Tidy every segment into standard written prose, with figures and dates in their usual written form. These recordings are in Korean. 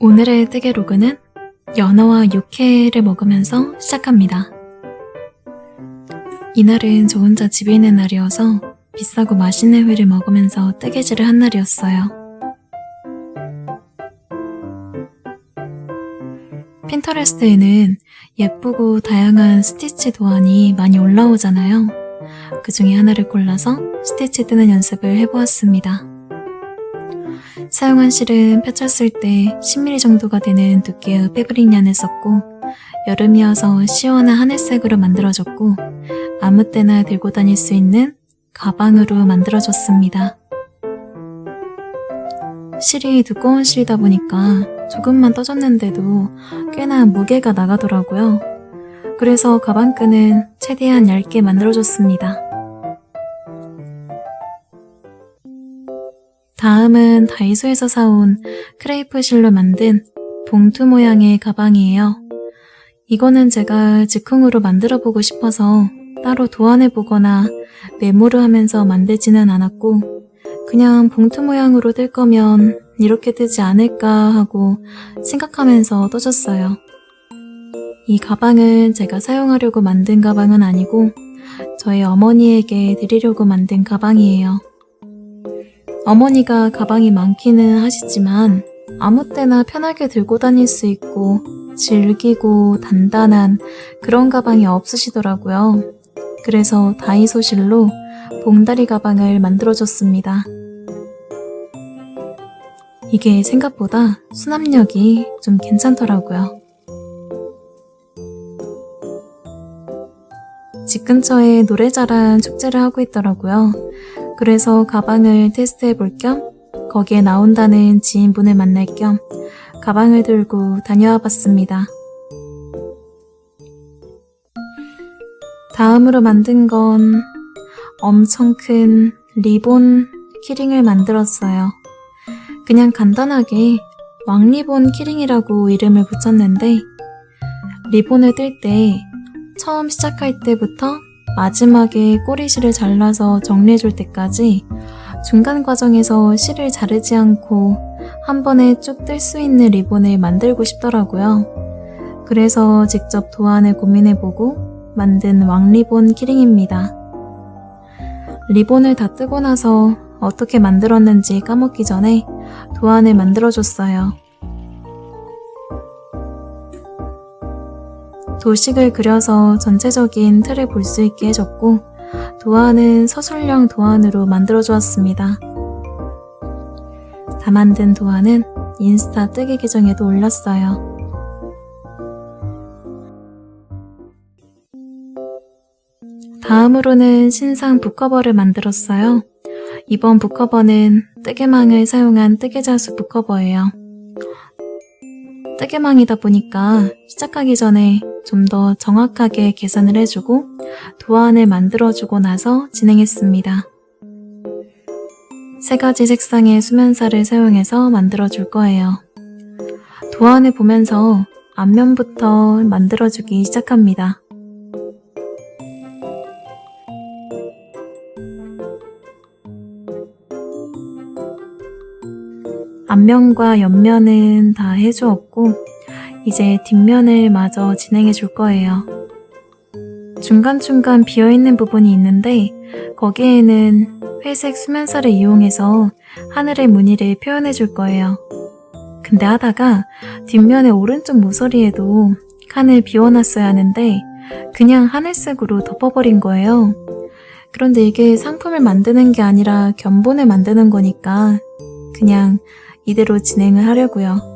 오늘의 뜨개 로그는 연어와 육회를 먹으면서 시작합니다. 이날은 저 혼자 집에 있는 날이어서 비싸고 맛있는 회를 먹으면서 뜨개질을 한 날이었어요. 핀터레스트에는 예쁘고 다양한 스티치 도안이 많이 올라오잖아요. 그 중에 하나를 골라서 스티치 뜨는 연습을 해보았습니다. 사용한 실은 펴쳤을 때 10mm 정도가 되는 두께의 패브릭 얀을 썼고, 여름이어서 시원한 하늘색으로 만들어줬고, 아무 때나 들고 다닐 수 있는 가방으로 만들어줬습니다. 실이 두꺼운 실이다 보니까 조금만 떠줬는데도 꽤나 무게가 나가더라고요. 그래서 가방끈은 최대한 얇게 만들어줬습니다. 다음은 다이소에서 사온 크레이프 실로 만든 봉투 모양의 가방이에요. 이거는 제가 즉흥으로 만들어보고 싶어서 따로 도안해보거나 메모를 하면서 만들지는 않았고, 그냥 봉투 모양으로 뜰 거면 이렇게 뜨지 않을까 하고 생각하면서 떠줬어요. 이 가방은 제가 사용하려고 만든 가방은 아니고 저희 어머니에게 드리려고 만든 가방이에요. 어머니가 가방이 많기는 하시지만 아무 때나 편하게 들고 다닐 수 있고 질기고 단단한 그런 가방이 없으시더라고요. 그래서 다이소 실로 봉다리 가방을 만들어줬습니다. 이게 생각보다 수납력이 좀 괜찮더라고요. 집 근처에 노래자랑 축제를 하고 있더라고요. 그래서 가방을 테스트해볼 겸 거기에 나온다는 지인분을 만날 겸 가방을 들고 다녀와 봤습니다. 다음으로 만든 건 엄청 큰 리본 키링을 만들었어요. 그냥 간단하게 왕리본 키링이라고 이름을 붙였는데, 리본을 뜰 때 처음 시작할 때부터 마지막에 꼬리실을 잘라서 정리해줄 때까지 중간 과정에서 실을 자르지 않고 한 번에 쭉 뜰 수 있는 리본을 만들고 싶더라고요. 그래서 직접 도안을 고민해보고 만든 왕리본 키링입니다. 리본을 다 뜨고 나서 어떻게 만들었는지 까먹기 전에 도안을 만들어줬어요. 도식을 그려서 전체적인 틀을 볼 수 있게 해줬고, 도안은 서술형 도안으로 만들어주었습니다. 다 만든 도안은 인스타 뜨개 계정에도 올렸어요. 다음으로는 신상 북커버를 만들었어요. 이번 북커버는 뜨개망을 사용한 뜨개자수 북커버예요. 뜨개망이다 보니까 시작하기 전에 좀 더 정확하게 계산을 해주고 도안을 만들어주고 나서 진행했습니다. 3가지 색상의 수면사를 사용해서 만들어줄 거예요. 도안을 보면서 앞면부터 만들어주기 시작합니다. 앞면과 옆면은 다 해주었고, 이제 뒷면을 마저 진행해 줄 거예요. 중간중간 비어있는 부분이 있는데 거기에는 회색 수면사를 이용해서 하늘의 무늬를 표현해 줄 거예요. 근데 하다가 뒷면의 오른쪽 모서리에도 칸을 비워놨어야 하는데 그냥 하늘색으로 덮어버린 거예요. 그런데 이게 상품을 만드는 게 아니라 견본을 만드는 거니까 그냥 이대로 진행을 하려고요.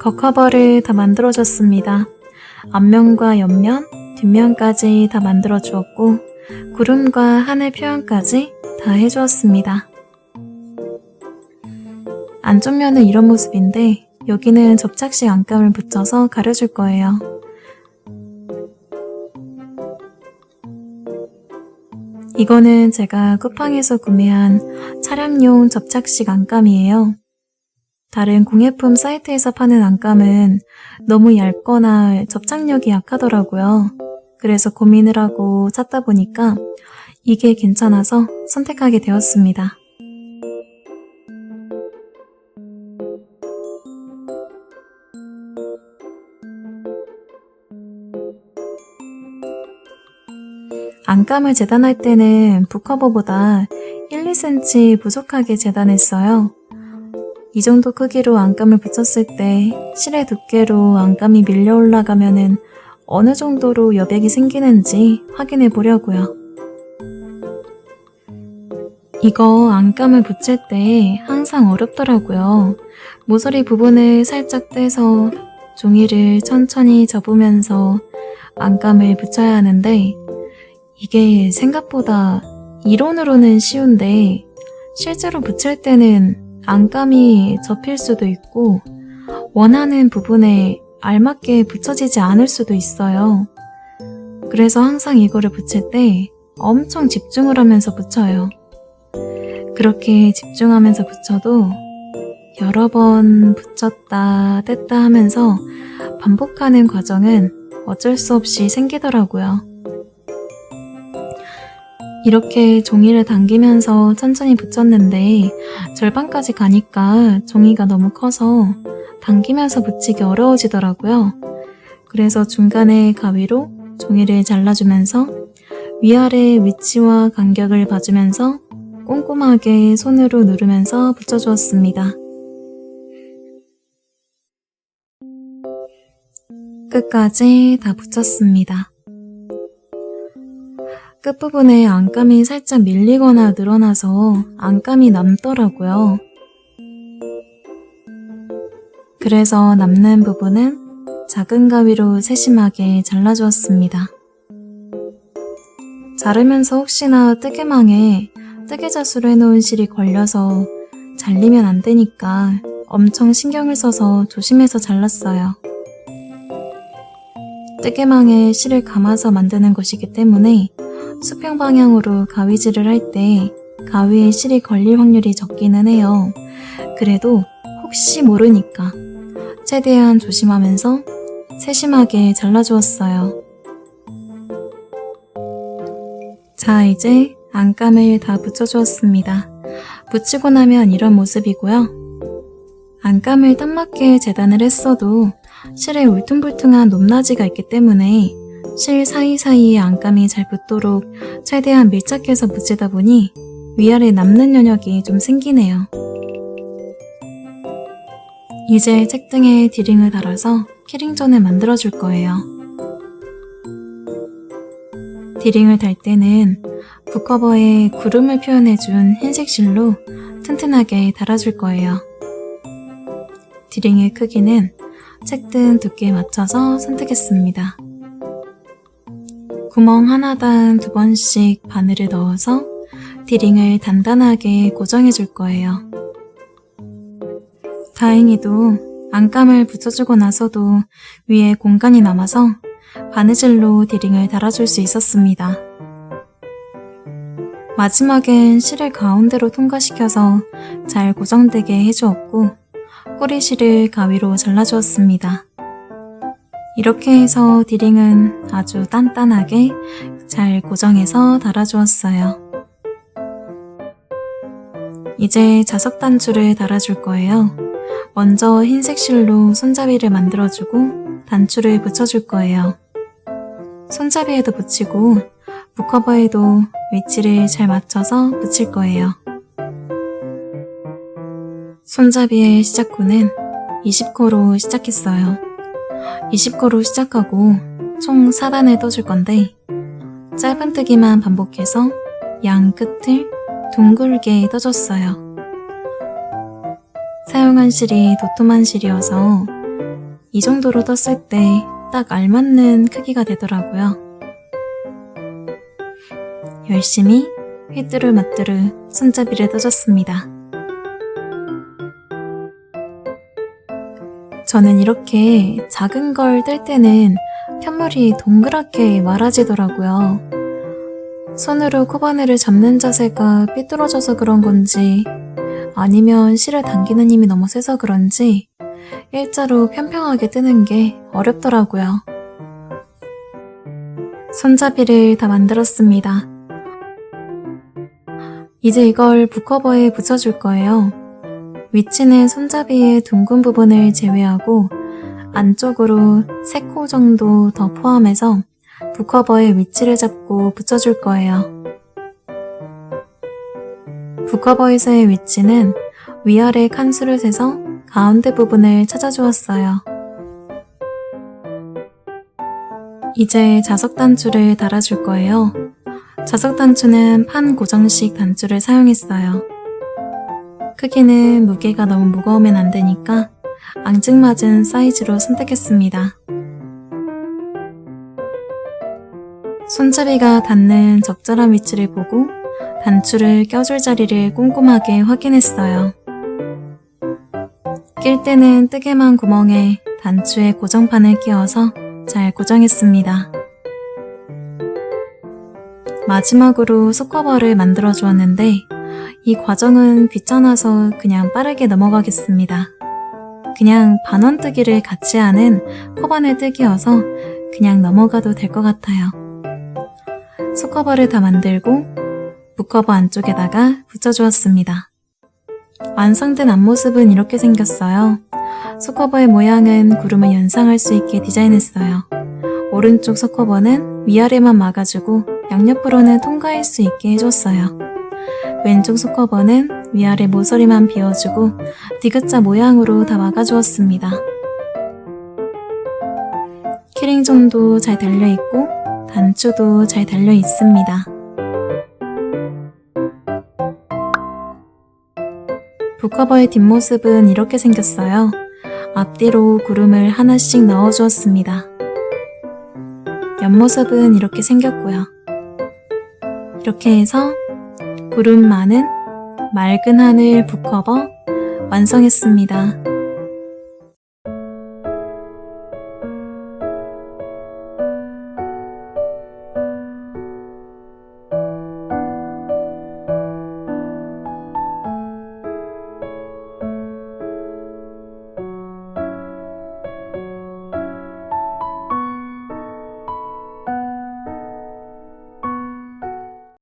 겉커버를 다 만들어줬습니다. 앞면과 옆면, 뒷면까지 다 만들어주었고 구름과 하늘 표현까지 다 해주었습니다. 안쪽 면은 이런 모습인데 여기는 접착식 안감을 붙여서 가려줄 거예요. 이거는 제가 쿠팡에서 구매한 차량용 접착식 안감이에요. 다른 공예품 사이트에서 파는 안감은 너무 얇거나 접착력이 약하더라고요. 그래서 고민을 하고 찾다 보니까 이게 괜찮아서 선택하게 되었습니다. 안감을 재단할 때는 붓커버보다 1, 2cm 부족하게 재단했어요. 이 정도 크기로 안감을 붙였을 때 실의 두께로 안감이 밀려 올라가면은 어느 정도로 여백이 생기는지 확인해 보려고요. 이거 안감을 붙일 때 항상 어렵더라고요. 모서리 부분을 살짝 떼서 종이를 천천히 접으면서 안감을 붙여야 하는데 이게 생각보다 이론으로는 쉬운데 실제로 붙일 때는 안감이 접힐 수도 있고 원하는 부분에 알맞게 붙여지지 않을 수도 있어요. 그래서 항상 이거를 붙일 때 엄청 집중을 하면서 붙여요. 그렇게 집중하면서 붙여도 여러 번 붙였다 뗐다 하면서 반복하는 과정은 어쩔 수 없이 생기더라고요. 이렇게 종이를 당기면서 천천히 붙였는데 절반까지 가니까 종이가 너무 커서 당기면서 붙이기 어려워지더라고요. 그래서 중간에 가위로 종이를 잘라주면서 위아래 위치와 간격을 봐주면서 꼼꼼하게 손으로 누르면서 붙여주었습니다. 끝까지 다 붙였습니다. 끝부분에 안감이 살짝 밀리거나 늘어나서 안감이 남더라고요. 그래서 남는 부분은 작은 가위로 세심하게 잘라주었습니다. 자르면서 혹시나 뜨개망에 뜨개자수로 해놓은 실이 걸려서 잘리면 안 되니까 엄청 신경을 써서 조심해서 잘랐어요. 뜨개망에 실을 감아서 만드는 것이기 때문에 수평 방향으로 가위질을 할 때 가위에 실이 걸릴 확률이 적기는 해요. 그래도 혹시 모르니까 최대한 조심하면서 세심하게 잘라주었어요. 자, 이제 안감을 다 붙여주었습니다. 붙이고 나면 이런 모습이고요. 안감을 딱 맞게 재단을 했어도 실에 울퉁불퉁한 높낮이가 있기 때문에 실 사이사이에 안감이 잘 붙도록 최대한 밀착해서 붙이다 보니 위아래 남는 연역이 좀 생기네요. 이제 책등에 디링을 달아서 키링존을 만들어줄 거예요. 디링을 달 때는 붓커버에 구름을 표현해준 흰색 실로 튼튼하게 달아줄 거예요. 디링의 크기는 책등 두께에 맞춰서 선택했습니다. 구멍 하나당 2번씩 바늘을 넣어서 디링을 단단하게 고정해 줄 거예요. 다행히도 안감을 붙여주고 나서도 위에 공간이 남아서 바느질로 디링을 달아줄 수 있었습니다. 마지막엔 실을 가운데로 통과시켜서 잘 고정되게 해주었고 꼬리실을 가위로 잘라주었습니다. 이렇게 해서 디링은 아주 단단하게 잘 고정해서 달아주었어요. 이제 자석 단추를 달아줄 거예요. 먼저 흰색 실로 손잡이를 만들어주고 단추를 붙여줄 거예요. 손잡이에도 붙이고 붓커버에도 위치를 잘 맞춰서 붙일 거예요. 손잡이의 시작코는 20코로 시작했어요. 20코로 시작하고 총 4단을 떠줄 건데 짧은뜨기만 반복해서 양 끝을 둥글게 떠줬어요. 사용한 실이 도톰한 실이어서 이 정도로 떴을 때 딱 알맞는 크기가 되더라고요. 열심히 휘뚜루마뚜루 손잡이를 떠줬습니다. 저는 이렇게 작은 걸 뜰 때는 편물이 동그랗게 말아지더라고요. 손으로 코바늘을 잡는 자세가 삐뚤어져서 그런 건지 아니면 실을 당기는 힘이 너무 세서 그런지 일자로 평평하게 뜨는 게 어렵더라고요. 손잡이를 다 만들었습니다. 이제 이걸 북커버에 붙여줄 거예요. 위치는 손잡이의 둥근 부분을 제외하고 안쪽으로 3코 정도 더 포함해서 북커버의 위치를 잡고 붙여줄 거예요. 북커버에서의 위치는 위아래 칸수를 세서 가운데 부분을 찾아주었어요. 이제 자석 단추를 달아줄 거예요. 자석 단추는 판 고정식 단추를 사용했어요. 크기는 무게가 너무 무거우면 안 되니까 앙증맞은 사이즈로 선택했습니다. 손잡이가 닿는 적절한 위치를 보고 단추를 껴줄 자리를 꼼꼼하게 확인했어요. 낄 때는 뜨개만 구멍에 단추에 고정판을 끼워서 잘 고정했습니다. 마지막으로 속커버를 만들어 주었는데 이 과정은 귀찮아서 그냥 빠르게 넘어가겠습니다. 그냥 반원뜨기를 같이 하는 코바늘 뜨기여서 그냥 넘어가도 될 것 같아요. 속커버를 다 만들고 북커버 안쪽에다가 붙여주었습니다. 완성된 앞모습은 이렇게 생겼어요. 속커버의 모양은 구름을 연상할 수 있게 디자인했어요. 오른쪽 속커버는 위아래만 막아주고 양옆으로는 통과할 수 있게 해줬어요. 왼쪽 속커버는 위아래 모서리만 비워주고 디귿자 모양으로 다 막아주었습니다. 키링존도 잘 달려있고 단추도 잘 달려있습니다. 북커버의 뒷모습은 이렇게 생겼어요. 앞뒤로 구름을 하나씩 넣어주었습니다. 옆모습은 이렇게 생겼고요. 이렇게 해서 구름 많은 맑은 하늘 북커버 완성했습니다.